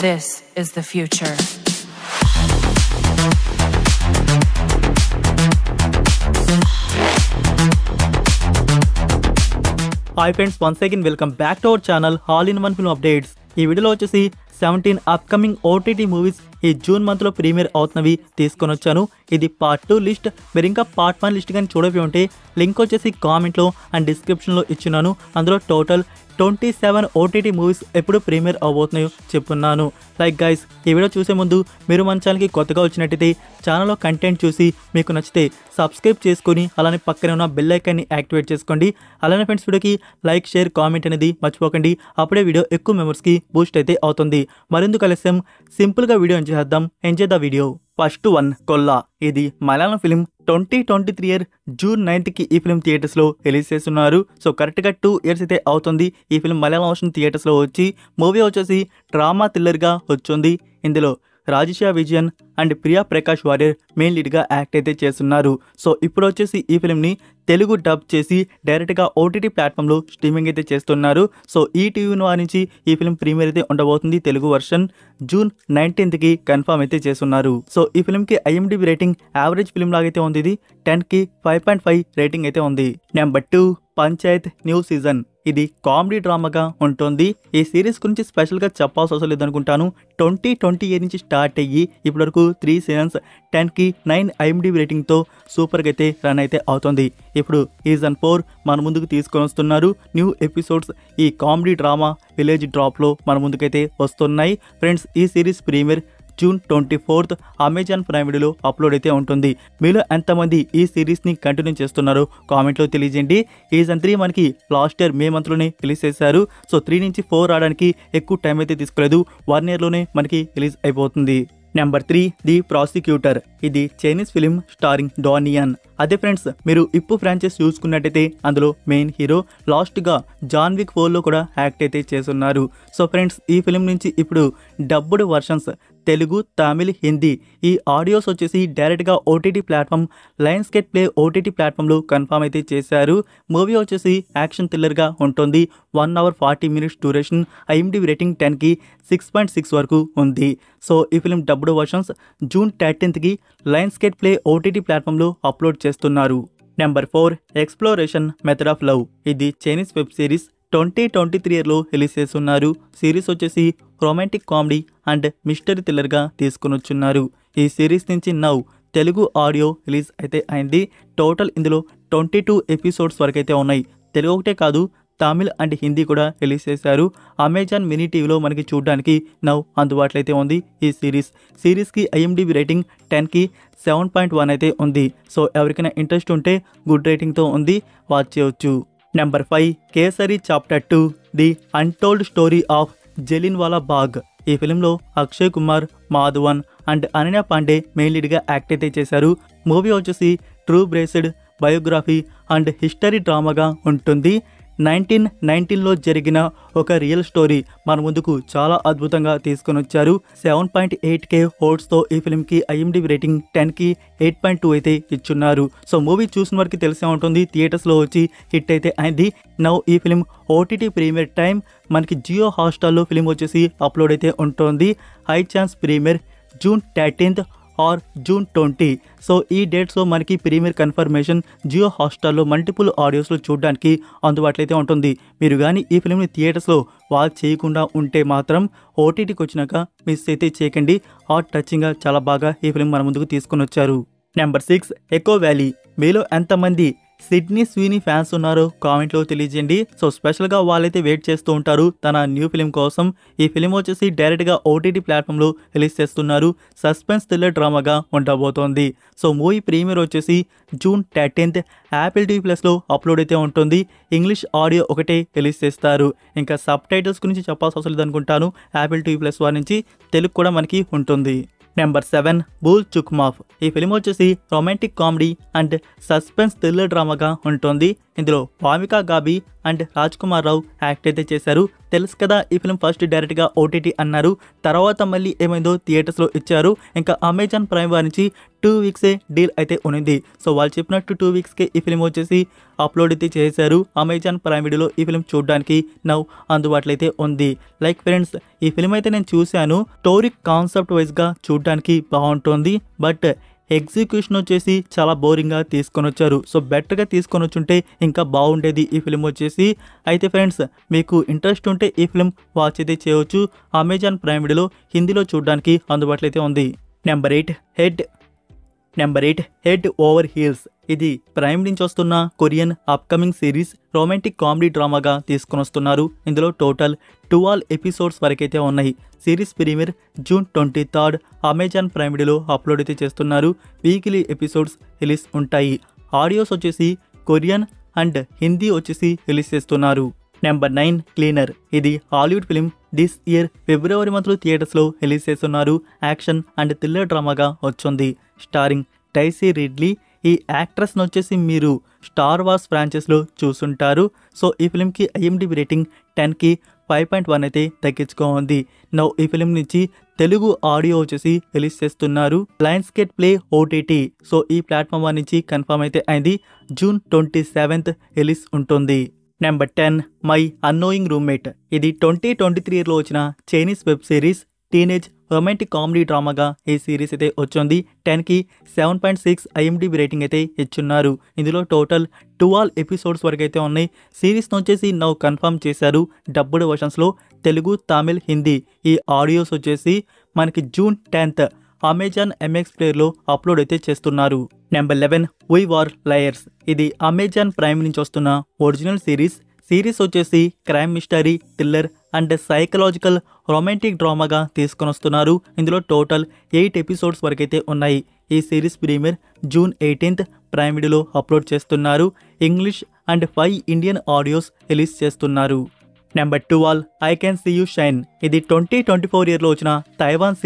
This is the future. Hi friends, once again welcome back to our channel All in One Film Updates. ఈ వీడియోలో వచ్చేసి 17 upcoming OTT movies ఈ June మంత్లో premier అవుతున్నవి తీసుకొని వచ్చాను. ఇది పార్ట్ 2 లిస్ట్. మీరు ఇంకా పార్ట్ 1 లిస్ట్ కానీ చూడకపోయి ఉంటే లింక్ వచ్చేసి కామెంట్లో అండ్ డిస్క్రిప్షన్లో ఇచ్చినాను. అందులో టోటల్ 27 ఓటీటీ మూవీస్ ఎప్పుడు ప్రీమియర్ అవబోతున్నాయో చెప్పున్నాను. లైక్ గైస్, ఈ వీడియో చూసే ముందు మీరు మన ఛానల్కి కొత్తగా వచ్చినట్టయితే ఛానల్లో కంటెంట్ చూసి మీకు నచ్చితే సబ్స్క్రైబ్ చేసుకొని అలానే పక్కనే ఉన్న బెల్ ఐకాన్ని యాక్టివేట్ చేసుకోండి. అలానే ఫ్రెండ్స్ వీడియోకి లైక్, షేర్, కామెంట్ అనేది మర్చిపోకండి. అప్పుడే వీడియో ఎక్కువ మెంబర్స్కి బూస్ట్ అయితే అవుతుంది. మరెందుకు ఆలస్యం, సింపుల్గా వీడియో చేద్దాం. Enjoy the video. First one, Kolla. ఇది మలయాళం ఫిలిం. 2023 ఇయర్ జూన్ 9కి ఈ ఫిలిం థియేటర్స్లో రిలీజ్ చేస్తున్నారు. సో కరెక్ట్గా 2 ఇయర్స్ అయితే అవుతుంది ఈ ఫిలిం మలయాళం వర్షన్ థియేటర్స్లో వచ్చి. మూవీ వచ్చేసి డ్రామా థ్రిల్లర్గా వచ్చింది. ఇందులో రాజేష్ విజయన్ అండ్ ప్రియా ప్రకాష్ వారియర్ మెయిన్ లీడ్గా యాక్ట్ అయితే చేస్తున్నారు. సో ఇప్పుడు వచ్చేసి ఈ ఫిలింని తెలుగు డబ్ చేసి డైరెక్ట్గా ఓటీటీ ప్లాట్ఫామ్లో స్ట్రీమింగ్ అయితే చేస్తున్నారు. సో ఈ టీవీ నుంచి ఈ ఫిలిం ప్రీమియర్ అయితే ఉండబోతుంది. తెలుగు వర్షన్ జూన్ 19కి కన్ఫర్మ్ అయితే చేస్తున్నారు. సో ఈ ఫిలింకి IMDb రేటింగ్ యావరేజ్ ఫిలిం లాగైతే ఉంది. ఇది 10కి 5.5 రేటింగ్ అయితే ఉంది. Number 2, Panchayat new season. ఇది కామెడీ డ్రామాగా ఉంటుంది. ఈ సిరీస్ గురించి స్పెషల్గా చెప్పాల్సిన అవసరం లేదనుకుంటాను. 2020 నుంచి స్టార్ట్ అయ్యి ఇప్పటి వరకు 3 సీజన్స్ 10కి 9 IMDb రేటింగ్తో సూపర్గా అయితే రన్ అయితే అవుతుంది. ఇప్పుడు సీజన్ 4 మన ముందుకు తీసుకొని వస్తున్నారు. న్యూ ఎపిసోడ్స్ ఈ కామెడీ డ్రామా విలేజ్ డ్రాప్లో మన ముందుకైతే వస్తున్నాయి. ఫ్రెండ్స్, ఈ series premiere June 24th Amazon Prime వీడియోలో అప్లోడ్ అయితే ఉంటుంది. మీలో ఎంతమంది ఈ సిరీస్ని కంటిన్యూ చేస్తున్నారో కామెంట్లో తెలియజేయండి. సీజన్ 3 మనకి లాస్ట్ ఇయర్ మే మంత్లోనే రిలీజ్ చేశారు. సో 3 నుంచి 4 రావడానికి ఎక్కువ టైం అయితే తీసుకోలేదు. 1 ఇయర్లోనే మనకి రిలీజ్ అయిపోతుంది. Number 3, the prosecutor. ఇది చైనీస్ ఫిలిం స్టారింగ్ డానియన్. అదే ఫ్రెండ్స్, మీరు ఇప్పు ఫ్రాంచైజ్ చూసుకున్నట్టయితే అందులో మెయిన్ హీరో లాస్ట్గా జాన్ విక్ 4లో కూడా యాక్ట్ అయితే చేస్తున్నారు. సో ఫ్రెండ్స్, ఈ ఫిలిం నుంచి ఇప్పుడు డబ్బుడ్ వర్షన్స్ తెలుగు, తమిళ్, హిందీ ఈ ఆడియోస్ వచ్చేసి డైరెక్ట్గా OTT platform Lions gate Play OTT ప్లాట్ఫామ్లో కన్ఫర్మ్ అయితే చేశారు. మూవీ వచ్చేసి యాక్షన్ థ్రిల్లర్గా ఉంటుంది. 1 hour 40 minutes duration. IMDb rating 10కి 6.6 వరకు ఉంది. సో ఈ ఫిలిం డబ్బుడ్ వర్షన్స్ జూన్ 13కి లయన్స్ గేట్ ప్లే ఓటీటీ ప్లాట్ఫామ్లో అప్లోడ్ చేస్తున్నారు. Number 4, exploration method of love. ఇది చైనీస్ వెబ్ సిరీస్. 2023 ఇయర్లో రిలీజ్ చేస్తున్నారు. సిరీస్ వచ్చేసి రొమాంటిక్ కామెడీ అండ్ మిస్టరీ థ్రిల్లర్గా తీసుకుని వచ్చున్నారు. ఈ సిరీస్ నుంచి నౌ తెలుగు ఆడియో రిలీజ్ అయితే అయింది. టోటల్ ఇందులో 22 ఎపిసోడ్స్ వరకు అయితే ఉన్నాయి. తెలుగు ఒకటే కాదు, తమిళ్ అండ్ హిందీ కూడా రిలీజ్ చేశారు. అమెజాన్ మినీ టీవీలో మనకి చూడడానికి నౌ అందుబాటులో అయితే ఉంది ఈ సిరీస్కి IMDb రేటింగ్ 10కి 7.1 అయితే ఉంది. సో ఎవరికైనా ఇంట్రెస్ట్ ఉంటే గుడ్ రేటింగ్తో ఉంది, వాచ్ చేయవచ్చు. Number 5, Kesari chapter 2, the untold story of Jallianwala Bagh. ఈ ఫిలింలో అక్షయ్ కుమార్, మాధవన్ అండ్ అనన్య పాండే మెయిన్ లీడ్గా యాక్ట్ అయితే చేశారు. మూవీ వచ్చేసి true based biography and history డ్రామాగా ఉంటుంది. 1919లో జరిగిన ఒక రియల్ స్టోరీ మన ముందుకు చాలా అద్భుతంగా తీసుకొని వచ్చారు. 7.8K ఓట్స్తో ఈ ఫిలింకి IMDb రేటింగ్ 10కి 8.2 అయితే ఇచ్చున్నారు. సో మూవీ చూసిన వరకు తెలిసే ఉంటుంది, థియేటర్స్లో వచ్చి హిట్ అయితే అయింది. నౌ ఈ ఫిలిం ఓటీటీ ప్రీమియర్ టైం మనకి జియో హాట్స్టార్లో ఫిలిం వచ్చేసి అప్లోడ్ అయితే ఉంటుంది. High chance premiere June 13th or June 20. So ఈ డేట్స్లో మనకి ప్రీమియర్ కన్ఫర్మేషన్ జియో హాట్స్టార్లో మల్టిపుల్ ఆడియోస్లో చూడడానికి అందుబాటులో అయితే ఉంటుంది. మీరు కానీ ఈ ఫిలింని థియేటర్స్లో వాచ్ చేయకుండా ఉంటే మాత్రం ఓటీటీకి వచ్చినాక మిస్ అయితే చేయకండి. హార్ట్ టచింగ్గా చాలా బాగా ఈ ఫిలిం మన ముందుకు తీసుకొని వచ్చారు. Number 6, Echo Valley. మీలో ఎంతమంది సిడ్నీ స్వీనీ ఫ్యాన్స్ ఉన్నారో కామెంట్లో తెలియజేయండి. సో స్పెషల్గా వాళ్ళైతే వెయిట్ చేస్తూ ఉంటారు తన న్యూ ఫిలిం కోసం. ఈ ఫిలిం వచ్చేసి డైరెక్ట్గా ఓటీటీ ప్లాట్ఫామ్లో రిలీజ్ చేస్తున్నారు. సస్పెన్స్ థ్రిల్లర్ డ్రామాగా ఉండబోతోంది. సో మూవీ ప్రీమియర్ వచ్చేసి జూన్ 13th యాపిల్ TV Plusలో అప్లోడ్ అయితే ఉంటుంది. ఇంగ్లీష్ ఆడియో ఒకటే రిలీజ్ చేస్తారు. ఇంకా సబ్ టైటిల్స్ గురించి చెప్పాల్సిన అవసరం లేదనుకుంటాను. యాపిల్ TV Plus వారి నుంచి తెలుగు కూడా మనకి ఉంటుంది. నెంబర్ 7, బూల్ చుక్ మాఫ్. ఈ ఫిలిం వచ్చేసి romantic comedy and suspense thriller డ్రామాగా ఉంటుంది. ఇందులో Wamiqa Gabbi, and Rajkummar Rao act అయితే చేశారు. తెలుసు కదా ఈ ఫిల్మ్ ఫస్ట్ డైరెక్ట్గా ఓటీటీ అన్నారు, తర్వాత మళ్ళీ ఏమైందో థియేటర్స్లో ఇచ్చారు. ఇంకా అమెజాన్ ప్రైమ్ వారి నుంచి 2 వీక్సే డీల్ అయితే ఉన్నింది. సో వాళ్ళు చెప్పినట్టు 2 వీక్స్కే ఈ ఫిల్మ్ వచ్చేసి అప్లోడ్ అయితే చేశారు. అమెజాన్ ప్రైమ్ వీడియోలో ఈ ఫిల్మ్ చూడడానికి నౌ అందుబాటులో అయితే ఉంది. లైక్ ఫ్రెండ్స్, ఈ ఫిల్మ్ అయితే నేను చూశాను. స్టోరీ కాన్సెప్ట్ వైజ్గా చూడడానికి బాగుంటుంది, బట్ ఎగ్జిక్యూషన్ వచ్చేసి చాలా బోరింగ్గా తీసుకొని వచ్చారు. సో బెటర్గా తీసుకొని వచ్చుంటే ఇంకా బాగుండేది ఈ ఫిల్మ్ వచ్చేసి. అయితే ఫ్రెండ్స్, మీకు ఇంట్రెస్ట్ ఉంటే ఈ ఫిల్మ్ వాచ్ అయితే చేయవచ్చు. అమెజాన్ ప్రైమ్ వీడియోలో హిందీలో చూడడానికి అందుబాటులో అయితే ఉంది. Number 8 head over heels. ఇది ప్రైమ్ నుంచి వస్తున్న Korean upcoming series romantic comedy డ్రామాగా తీసుకొని వస్తున్నారు. ఇందులో టోటల్ 12 ఎపిసోడ్స్ వరకైతే ఉన్నాయి. Series premiere June 23 Amazon Prime వీడియోలో అప్లోడ్ అయితే చేస్తున్నారు. వీక్లీ ఎపిసోడ్స్ రిలీజ్ ఉంటాయి. ఆడియోస్ వచ్చేసి కొరియన్ అండ్ హిందీ వచ్చేసి రిలీజ్ చేస్తున్నారు. Number 9 cleaner. ఇది Hollywood film this year February మంత్లో థియేటర్స్లో రిలీజ్ చేస్తున్నారు. యాక్షన్ అండ్ థ్రిల్లర్ డ్రామాగా వచ్చింది. Starring Daisy Ridley. ఈ యాక్ట్రెస్ని వచ్చేసి మీరు స్టార్ వార్స్ ఫ్రాంచైజ్లో చూసుంటారు. సో ఈ ఫిలింకి ఐఎండిబి రేటింగ్ 10కి 5.1 అయితే తగ్గించుకోండి. నౌ ఈ ఫిలిం నుంచి తెలుగు ఆడియో వచ్చేసి రిలీజ్ చేస్తున్నారు. Lionsgate play OTT. సో ఈ ప్లాట్ఫామ్ నుంచి కన్ఫర్మ్ అయితే అయింది. జూన్ 27 రిలీజ్ ఉంటుంది. Number 10 my annoying roommate. ఇది 2023లో వచ్చిన Chinese web series teenage romantic comedy డ్రామాగా ఈ సిరీస్ అయితే వచ్చింది. 10కి 7.6 ఐఎండిబి రేటింగ్ అయితే ఇచ్చున్నారు. ఇందులో టోటల్ 12 ఎపిసోడ్స్ వరకు అయితే ఉన్నాయి. సిరీస్ని వచ్చేసి నౌ కన్ఫర్మ్ చేశారు. డబ్బుడ్ వర్షన్స్లో తెలుగు, తమిళ్, హిందీ. ఈ ఆడియోస్ వచ్చేసి మనకి జూన్ 10 అమెజాన్ ఎంఎక్స్ ప్లేయర్లో అప్లోడ్ అయితే చేస్తున్నారు. Number 11 we are liars. ఇది అమెజాన్ ప్రైమ్ నుంచి వస్తున్న ఒరిజినల్ సిరీస్ వచ్చేసి crime mystery, thriller and psychological romantic డ్రామాగా తీసుకొని వస్తున్నారు. ఇందులో టోటల్ 8 ఎపిసోడ్స్ వరకైతే ఉన్నాయి. ఈ సిరీస్ ప్రీమియర్ జూన్ 18 ప్రైమ్ వీడియోలో అప్లోడ్ చేస్తున్నారు. English and 5 Indian audios release చేస్తున్నారు. Number 12 I can see you shine. ఇది 2024 ఇయర్లో వచ్చిన తైవాన్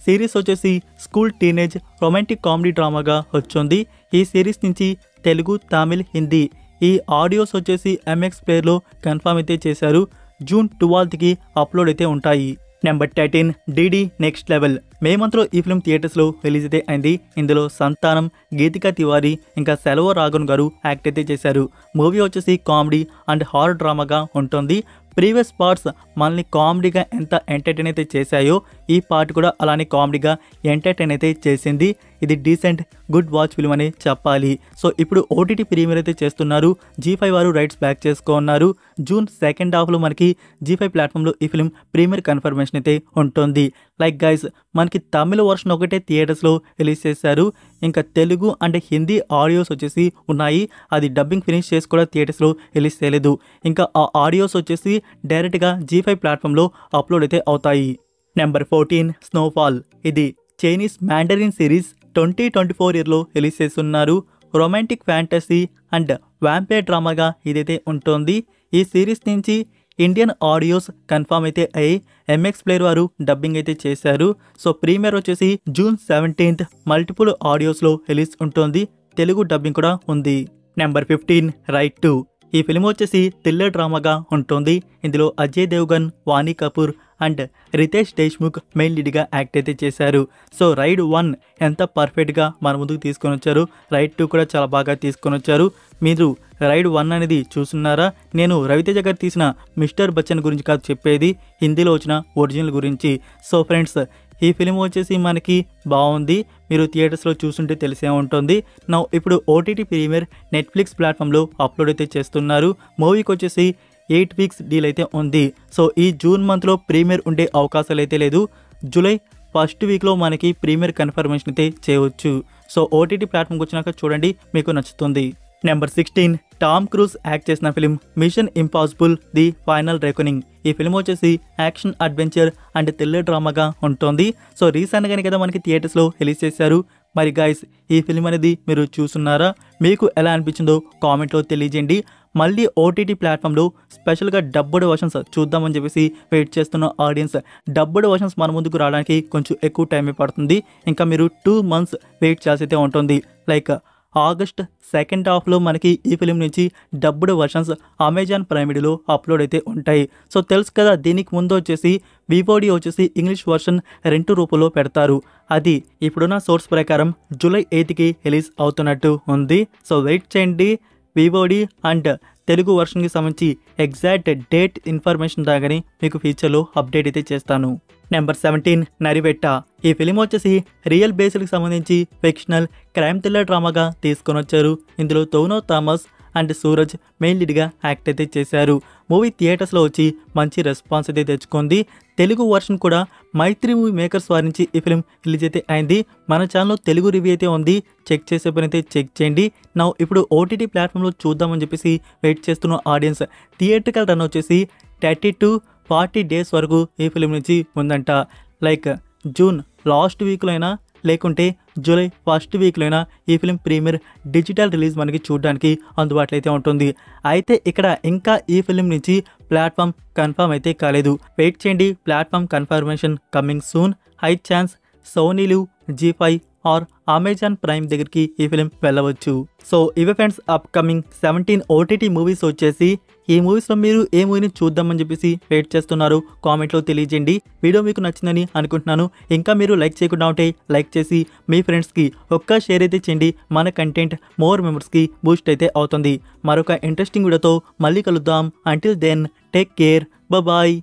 సిరీస్ వచ్చేసి స్కూల్ టీనేజ్ రొమాంటిక్ కామెడీ డ్రామాగా వచ్చింది. ఈ సిరీస్ నుంచి తెలుగు, తమిళ్, హిందీ. ఈ ఆడియోస్ వచ్చేసి ఎంఎక్స్ ప్లేయర్లో కన్ఫర్మ్ అయితే చేశారు. జూన్ 12కి అప్లోడ్ అయితే ఉంటాయి. Number 13 DD next level. May మంత్లో ఈ ఫిల్మ్ థియేటర్స్లో రిలీజ్ అయితే అయింది. ఇందులో సంతానం, గీతికా తివారీ ఇంకా సెలవ రాఘవన్ గారు యాక్ట్ అయితే చేశారు. మూవీ వచ్చేసి కామెడీ అండ్ హారర్ డ్రామాగా ఉంటుంది. ప్రీవియస్ పార్ట్స్ మనల్ని కామెడీగా ఎంత ఎంటర్టైన్ అయితే చేశాయో ఈ పార్ట్ కూడా అలానే కామెడీగా ఎంటర్టైన్ అయితే చేసింది. ఇది డీసెంట్ గుడ్ వాచ్ ఫిల్మ్ అని చెప్పాలి. సో ఇప్పుడు ఓటీటీ ప్రీమియర్ అయితే చేస్తున్నారు. G5 వారు రైట్స్ బ్యాక్ చేసుకున్నారు. జూన్ 2nd హాఫ్లో మనకి G5 ప్లాట్ఫామ్లో ఈ ఫిల్మ్ ప్రీమియర్ కన్ఫర్మేషన్ అయితే ఉంటుంది. లైక్ గైస్, మనకి తమిళ వర్షన్ ఒకటే థియేటర్స్లో రిలీజ్ చేశారు. ఇంకా తెలుగు అండ్ హిందీ ఆడియోస్ వచ్చేసి ఉన్నాయి. అది డబ్బింగ్ ఫినిష్ చేసి కూడా థియేటర్స్లో రిలీజ్ చేయలేదు. ఇంకా ఆ ఆడియోస్ వచ్చేసి డైరెక్ట్గా G5 ప్లాట్ఫామ్లో అప్లోడ్ అయితే అవుతాయి. Number 14 snowfall. ఇది చైనీస్ మ్యాండరిన్ సిరీస్ 2024 ఇయర్లో రిలీజ్ చేస్తున్నారు. రొమాంటిక్ ఫ్యాంటసీ అండ్ వ్యాంపైర్ డ్రామాగా ఇదైతే ఉంటుంది. ఈ సిరీస్ నుంచి ఇండియన్ ఆడియోస్ కన్ఫర్మ్ అయితే అయ్యి ఎంఎక్స్ ప్లేయర్ వారు డబ్బింగ్ అయితే చేశారు. సో ప్రీమియర్ వచ్చేసి జూన్ 17 మల్టిపుల్ ఆడియోస్లో రిలీజ్ ఉంటుంది. తెలుగు డబ్బింగ్ కూడా ఉంది. Number 15 Raid 2. ఈ ఫిల్మ్ వచ్చేసి థ్రిల్లర్ డ్రామాగా ఉంటుంది. ఇందులో అజయ్ దేవ్గన్, వాణి కపూర్ అండ్ రితేష్ దేశ్ముఖ్ మెయిన్ లీడ్గా యాక్ట్ అయితే చేశారు. సో రైడ్ 1 ఎంత పర్ఫెక్ట్గా మన ముందుకు తీసుకొని వచ్చారు. రైడ్ 2 కూడా చాలా బాగా తీసుకొని వచ్చారు. మీరు రైడ్ 1 అనేది చూస్తున్నారా? నేను రవితేజ గారు తీసిన మిస్టర్ బచ్చన్ గురించి కాదు చెప్పేది, హిందీలో వచ్చిన ఒరిజినల్ గురించి. సో ఫ్రెండ్స్, ఈ ఫిలిం వచ్చేసి మనకి బాగుంది. మీరు థియేటర్స్లో చూస్తుంటే తెలిసే ఉంటుంది. నా ఇప్పుడు ఓటీటీ ప్రీమియర్ నెట్ఫ్లిక్స్ ప్లాట్ఫామ్లో అప్లోడ్ అయితే చేస్తున్నారు. మూవీకి వచ్చేసి 8 వీక్స్ డీల్ అయితే ఉంది. సో ఈ జూన్ మంత్లో ప్రీమియర్ ఉండే అవకాశాలు అయితే లేదు. జూలై 1st వీక్లో మనకి ప్రీమియర్ కన్ఫర్మేషన్ అయితే చేయవచ్చు. సో ఓటీటీ ప్లాట్ఫామ్కి వచ్చినాక చూడండి, మీకు నచ్చుతుంది. నెంబర్ 16 టామ్ క్రూజ్ యాక్ట్ చేసిన film Mission Impossible the final reckoning. ఈ ఫిల్మ్ వచ్చేసి యాక్షన్, అడ్వెంచర్ అండ్ థ్రిల్లర్ డ్రామాగా ఉంటుంది. సో రీసెంట్గానే కదా మనకి థియేటర్స్లో రిలీజ్ చేశారు. మరి గైస్, ఈ ఫిల్మ్ అనేది మీరు చూస్తున్నారా? మీకు ఎలా అనిపించిందో కామెంట్లో తెలియజేయండి. మళ్ళీ ఓటీటీ ప్లాట్ఫామ్లో స్పెషల్గా డబ్బుడ్ వర్షన్స్ చూద్దామని చెప్పేసి వెయిట్ చేస్తున్న ఆడియన్స్, డబ్బుడ్ వర్షన్స్ మన ముందుకు రావడానికి కొంచెం ఎక్కువ టైమే పడుతుంది. ఇంకా మీరు 2 months వెయిట్ చేయాల్సి అయితే ఉంటుంది. లైక్ ఆగస్ట్ సెకండ్ హాఫ్లో మనకి ఈ ఫిలిం నుంచి డబ్బుడ్ వర్షన్స్ అమెజాన్ ప్రైమ్ వీడియోలో అప్లోడ్ అయితే ఉంటాయి. సో తెలుసు కదా, దీనికి ముందు వచ్చేసి వివోడి వచ్చేసి ఇంగ్లీష్ వర్షన్ రెంట్ రూపంలో పెడతారు. అది ఇప్పుడున్న సోర్స్ ప్రకారం జూలై 8కి రిలీజ్ అవుతున్నట్టు ఉంది. సో వెయిట్ చేయండి. వివోడి అండ్ తెలుగు వర్షన్కి సంబంధించి ఎగ్జాక్ట్ డేట్ ఇన్ఫర్మేషన్ రాగానే మీకు ఫ్యూచర్లో అప్డేట్ అయితే చేస్తాను. నెంబర్ 17 నరివెట్ట. ఈ ఫిలిం వచ్చేసి రియల్ బేస్డ్కి సంబంధించి ఫిక్షనల్ క్రైమ్ థ్రిల్లర్ డ్రామాగా తీసుకొని వచ్చారు. ఇందులో టోవినో థామస్ అండ్ సూరజ్ మెయిన్ లీడ్గా యాక్ట్ అయితే చేశారు. మూవీ థియేటర్స్లో వచ్చి మంచి రెస్పాన్స్ అయితే తెచ్చుకుంది. తెలుగు వర్షన్ కూడా మైత్రి మూవీ మేకర్స్ వారి నుంచి ఈ ఫిలిం రిలీజ్ అయితే అయింది. మన ఛానల్లో తెలుగు రివ్యూ అయితే ఉంది, చెక్ చేసే పని అయితే చెక్ చేయండి. నా ఇప్పుడు ఓటీటీ ప్లాట్ఫామ్లో చూద్దామని చెప్పేసి వెయిట్ చేస్తున్న ఆడియన్స్ థియేట్రికల్ రన్ వచ్చేసి 30 to 40 days వరకు ఈ ఫిలిం నుంచి ఉందంట. లైక్ జూన్ లాస్ట్ వీక్లో అయినా లేకుంటే జూలై ఫస్ట్ వీక్లో అయినా ఈ ఫిలిం ప్రీమియర్ డిజిటల్ రిలీజ్ మనకి చూడడానికి అందుబాటులో అయితే ఉంటుంది. అయితే ఇక్కడ ఇంకా ఈ ఫిలిం నుంచి ప్లాట్ఫామ్ కన్ఫర్మ్ అయితే కాలేదు. వెయిట్ చేయండి, platform confirmation coming soon. High chance Sony LIV, జీ5 ఆర్ అమెజాన్ ప్రైమ్ దగ్గరికి ఈ ఫిలిం వెళ్ళవచ్చు. సో ఇవే ఫ్రెండ్స్ అప్కమింగ్ 17 ఓటీటీ మూవీస్ వచ్చేసి. ఈ మూవీస్లో మీరు ఏ మూవీని చూద్దామని చెప్పేసి వెయిట్ చేస్తున్నారు కామెంట్లో తెలియజేయండి. వీడియో మీకు నచ్చిందని అనుకుంటున్నాను. ఇంకా మీరు లైక్ చేయకుండా ఉంటే లైక్ చేసి మీ ఫ్రెండ్స్కి ఒక్క షేర్ అయితే చేయండి. మన కంటెంట్ మోర్ మెంబర్స్కి బూస్ట్ అయితే అవుతుంది. మరొక ఇంట్రెస్టింగ్ వీడియోతో మళ్ళీ కలుద్దాం. Until then take care, bye.